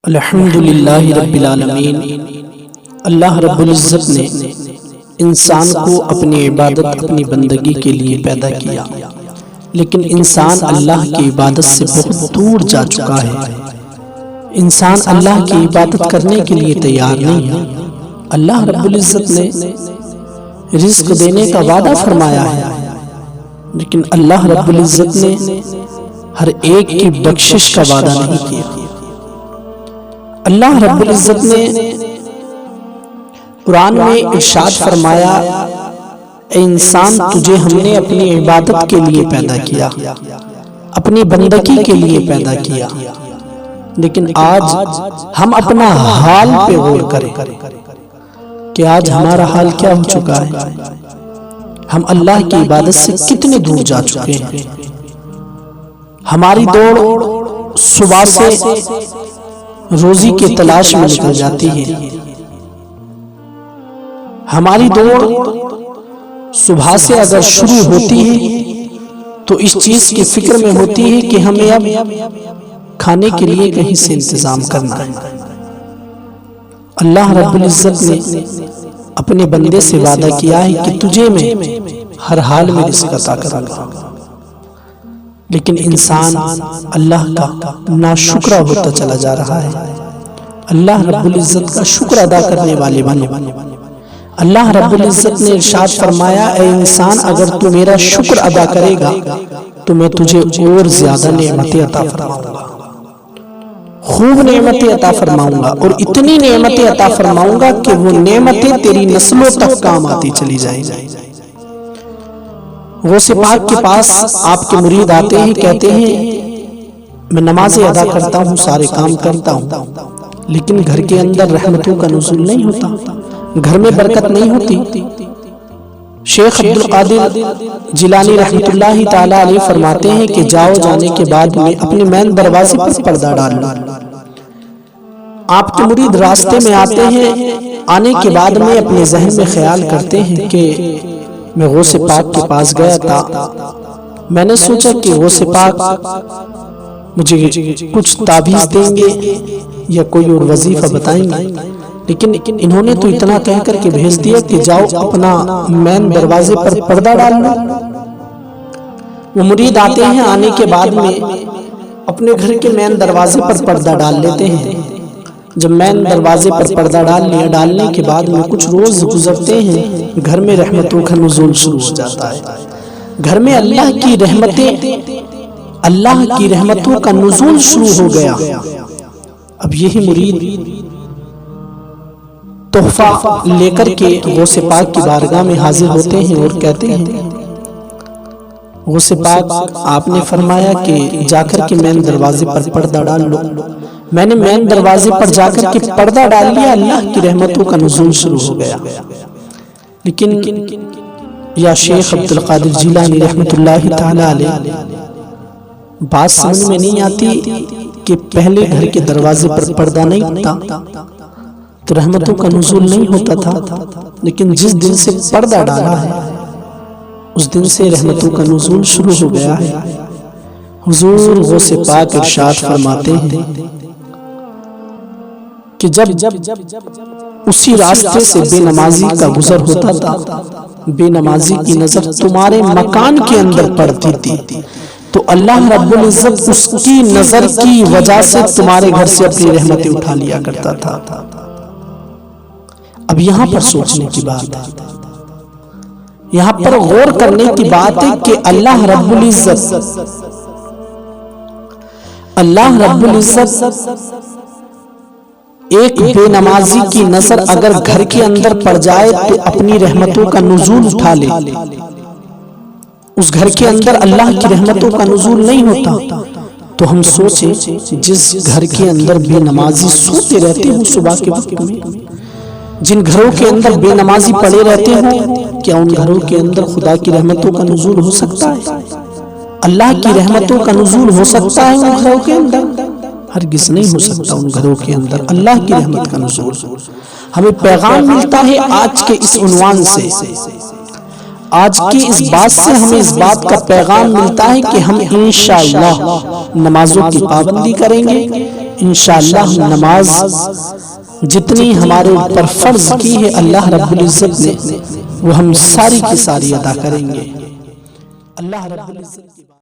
الحمدللہ رب العالمین۔ اللہ رب العزت نے انسان کو اپنی عبادت اپنی بندگی کے لیے پیدا کیا، لیکن انسان اللہ کی عبادت سے بہت دور جا چکا ہے۔ انسان اللہ کی عبادت کرنے کے لیے تیار نہیں ہے۔ اللہ رب العزت نے رزق دینے کا وعدہ فرمایا ہے، لیکن اللہ رب العزت نے ہر ایک کی بخشش کا وعدہ نہیں کیا۔ اللہ رب العزت نے قرآن میں ارشاد فرمایا، اے انسان تجھے ہم نے اپنی عبادت کے لیے پیدا کیا، اپنی بندگی کے لیے پیدا کیا، لیکن آج ہم اپنا حال پہ غور کریں کہ آج ہمارا حال کیا ہو چکا ہے۔ ہم اللہ کی عبادت سے کتنے دور جا چکے ہیں۔ ہماری دوڑ صبح سے روزی کی تلاش میں نکل جاتی ہے۔ ہماری دوڑ صبح سے اگر شروع ہوتی ہے تو اس چیز کی فکر میں ہوتی ہے کہ ہمیں اب کھانے کے لیے کہیں سے انتظام کرنا ہے۔ اللہ رب العزت نے اپنے بندے سے وعدہ کیا ہے کہ تجھے میں ہر حال میں رزق عطا کروں گا، لیکن انسان اللہ کا ناشکرہ ہوتا چلا جا رہا ہے۔ اللہ رب العزت کا شکر ادا کرنے والے بنے۔ اللہ رب العزت نے ارشاد فرمایا، اے انسان اگر تو میرا شکر ادا کرے گا تو میں تجھے اور زیادہ نعمتیں عطا فرماؤں گا، خوب نعمتیں عطا فرماؤں گا، اور اتنی نعمتیں عطا فرماؤں گا کہ وہ نعمتیں تیری نسلوں تک کام آتی چلی جائیں گی۔ غوث پاک کے پاس آپ کے مرید آتے ہیں، کہتے ہیں میں نمازیں ادا کرتا ہوں، سارے کام کرتا ہوں، لیکن گھر کے اندر رحمتوں کا نزول نہیں ہوتا، گھر میں برکت نہیں ہوتی۔ شیخ عبد القادر جیلانی رحمۃ اللہ تعالی علیہ فرماتے ہیں کہ جاؤ جانے کے بعد میں اپنے مین دروازے پر پردہ ڈال لو۔ آپ کے مرید راستے میں آتے ہیں، آنے کے بعد میں اپنے ذہن میں خیال کرتے ہیں کہ میں غوث پاک کے پاس گیا تھا، میں نے سوچا کہ غوث پاک مجھے کچھ تعویذ دیں گے یا کوئی اور وظیفہ بتائیں گے، لیکن انہوں نے تو اتنا کہہ کر کے بھیج دیا کہ جاؤ اپنا مین دروازے پر پردہ ڈال لو۔ وہ مرید آتے ہیں، آنے کے بعد میں اپنے گھر کے مین دروازے پر پردہ ڈال لیتے ہیں۔ جب مین دروازے پر پردہ ڈالنے کے بعد میں کچھ روز گزرتے ہیں، گھر میں رحمتوں کا نزول شروع ہو جاتا ہے۔ گھر میں اللہ کی رحمتوں کا نزول شروع ہو گیا۔ اب یہی مرید تحفہ لے کر کے غوث پاک کی بارگاہ میں حاضر ہوتے ہیں اور کہتے ہیں، غوث پاک آپ نے فرمایا کہ جا کر کے مین دروازے پر پردہ ڈال لو۔ میں نے مین دروازے پر جا کر کے پردہ ڈال لیا، اللہ کی رحمتوں کا نزول شروع ہو گیا، لیکن یا شیخ عبد القادر جیلانی رحمۃ اللہ تعالی علیہ بات سمجھ میں نہیں آتی کہ پہلے گھر کے دروازے پر پردہ نہیں تھا تو رحمتوں کا نزول نہیں ہوتا تھا، لیکن جس دن سے پردہ ڈالا ہے اس دن سے رحمتوں کا نزول شروع ہو گیا ہے۔ حضور غوث پاک ارشاد فرماتے ہیں کہ جب اسی راستے سے بے نمازی کا گزر ہوتا تھا، بے نمازی کی نظر تمہارے مکان کے اندر پڑتی تھی تو اللہ رب العزت اس کی نظر کی وجہ سے تمہارے گھر سے اپنی رحمتیں اٹھا لیا کرتا تھا۔ اب یہاں پر سوچنے کی بات ہے، یہاں پر غور کرنے کی بات ہے کہ اللہ رب العزت ایک بے نمازی کی نظر اگر گھر کے اندر پڑ جائے تو اپنی رحمتوں کا نزول اٹھا لے۔ اس گھر کے اندر اللہ کی رحمتوں کا نزول نہیں ہوتا تو ہم سوچیں جس گھر کے اندر بے نمازی سوتے رہتے ہوں صبح کے وقت میں، جن گھروں کے اندر بے نمازی پڑے رہتے ہوں، کیا ان گھروں کے اندر خدا کی رحمتوں کا نزول ہو سکتا ہے؟ اللہ کی رحمتوں کا نزول ہو سکتا ہے ان گھروں کے اندر؟ ہرگز نہیں ہو سکتا ان گھروں کے اندر اللہ کی رحمت کا نزول۔ ہمیں پیغام ملتا ہے آج کے اس عنوان سے، آج کی اس بات سے ہمیں اس بات کا پیغام ملتا ہے کہ ہم انشاءاللہ نمازوں کی پابندی کریں گے، انشاءاللہ ہم نماز جتنی ہمارے اوپر فرض کی ہے اللہ رب العزت نے وہ ہم ساری کی ساری ادا کریں گے۔ اللہ رب العزت